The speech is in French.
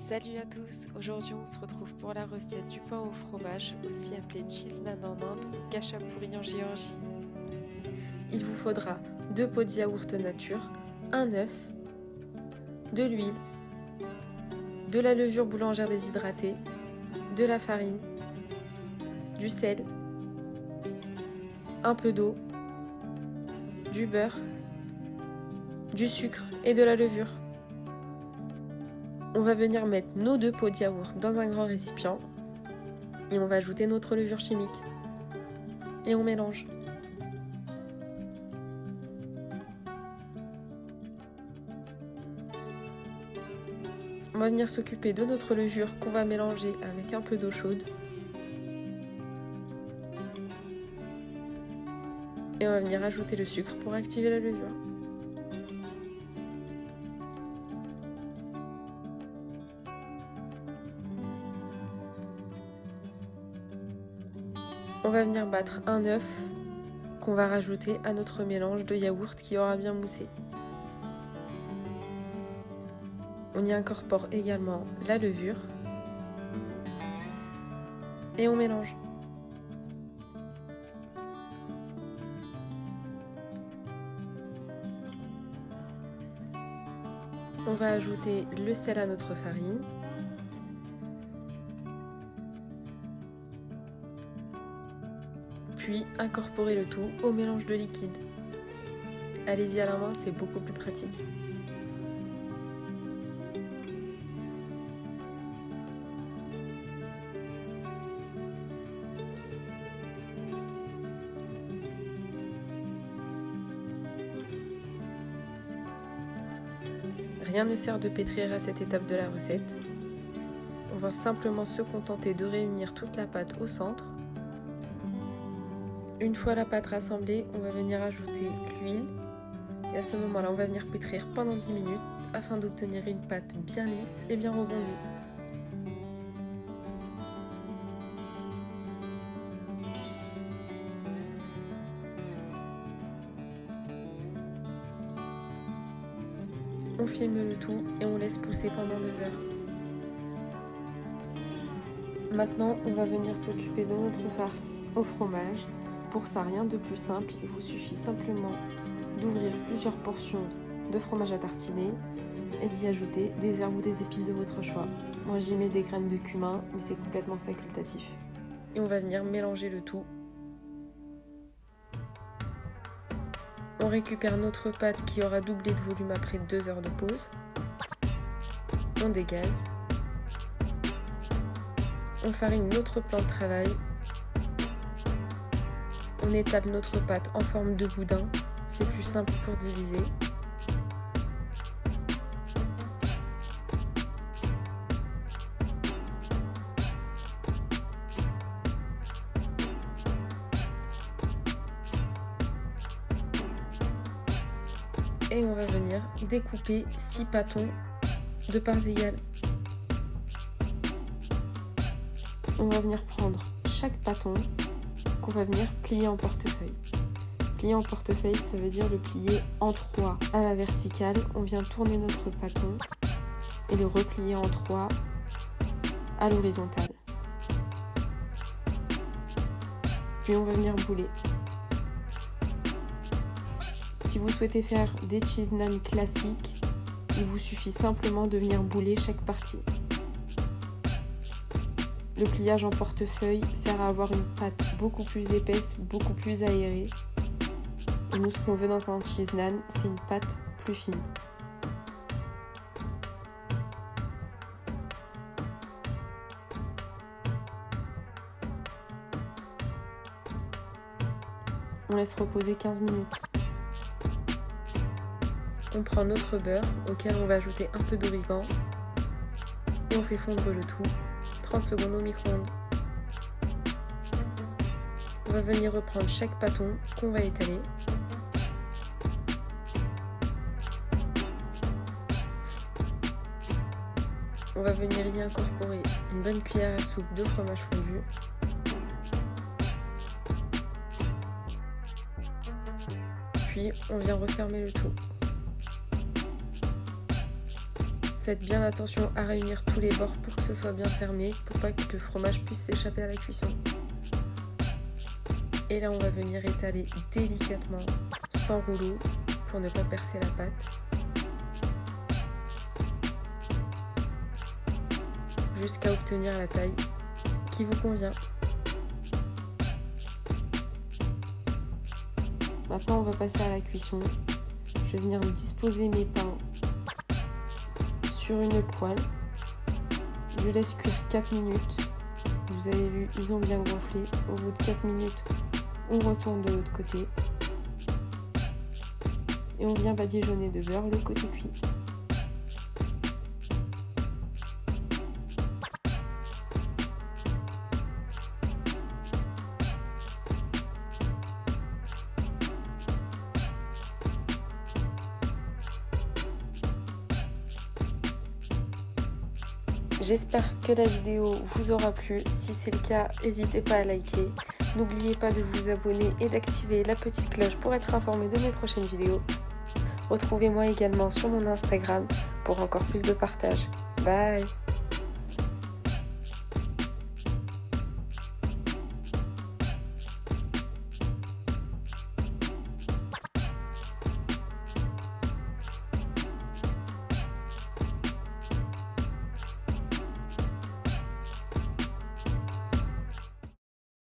Salut à tous, aujourd'hui on se retrouve pour la recette du pain au fromage, aussi appelé cheese naan en Inde ou khachapuri en Géorgie. Il vous faudra 2 pots de yaourt nature, un œuf, de l'huile, de la levure boulangère déshydratée, de la farine, du sel, un peu d'eau, du beurre, du sucre et de la levure. On va venir mettre nos 2 pots de yaourt dans un grand récipient et on va ajouter notre levure chimique. Et on mélange. On va venir s'occuper de notre levure qu'on va mélanger avec un peu d'eau chaude. Et on va venir ajouter le sucre pour activer la levure. On va venir battre un œuf qu'on va rajouter à notre mélange de yaourt qui aura bien moussé. On y incorpore également la levure et on mélange. On va ajouter le sel à notre farine. Puis incorporer le tout au mélange de liquide. Allez-y à la main, c'est beaucoup plus pratique. Rien ne sert de pétrir à cette étape de la recette. On va simplement se contenter de réunir toute la pâte au centre. Une fois la pâte rassemblée, on va venir ajouter l'huile et à ce moment-là, on va venir pétrir pendant 10 minutes afin d'obtenir une pâte bien lisse et bien rebondie. On filme le tout et on laisse pousser pendant 2 heures. Maintenant, on va venir s'occuper de notre farce au fromage. Pour ça, rien de plus simple, il vous suffit simplement d'ouvrir plusieurs portions de fromage à tartiner et d'y ajouter des herbes ou des épices de votre choix. Moi, j'y mets des graines de cumin, mais c'est complètement facultatif. Et on va venir mélanger le tout. On récupère notre pâte qui aura doublé de volume après 2 heures de pause. On dégaze. On farine notre plan de travail. On étale notre pâte en forme de boudin, c'est plus simple pour diviser. Et on va venir découper 6 pâtons de parts égales. On va venir prendre chaque pâton qu'on va venir plier en portefeuille. Plier en portefeuille, ça veut dire le plier en 3 à la verticale. On vient tourner notre pâton et le replier en 3 à l'horizontale. Puis on va venir bouler. Si vous souhaitez faire des cheese naan classiques, il vous suffit simplement de venir bouler chaque partie. Le pliage en portefeuille sert à avoir une pâte beaucoup plus épaisse, beaucoup plus aérée. Et nous, ce qu'on veut dans un cheese naan, c'est une pâte plus fine. On laisse reposer 15 minutes. On prend notre beurre auquel on va ajouter un peu d'origan et on fait fondre le tout 30 secondes au micro-ondes. On va venir reprendre chaque pâton qu'on va étaler. On va venir y incorporer une bonne cuillère à soupe de fromage fondu. Puis on vient refermer le tout. Faites bien attention à réunir tous les bords pour que ce soit bien fermé, pour pas que le fromage puisse s'échapper à la cuisson. Et là, on va venir étaler délicatement, sans rouleau, pour ne pas percer la pâte. Jusqu'à obtenir la taille qui vous convient. Maintenant, on va passer à la cuisson. Je vais venir disposer mes pains sur une poêle. Je laisse cuire 4 minutes. Vous avez vu, ils ont bien gonflé. Au bout de 4 minutes, on retourne de l'autre côté. Et on vient badigeonner de beurre le côté cuit. J'espère que la vidéo vous aura plu. Si c'est le cas, n'hésitez pas à liker. N'oubliez pas de vous abonner et d'activer la petite cloche pour être informé de mes prochaines vidéos. Retrouvez-moi également sur mon Instagram pour encore plus de partage. Bye!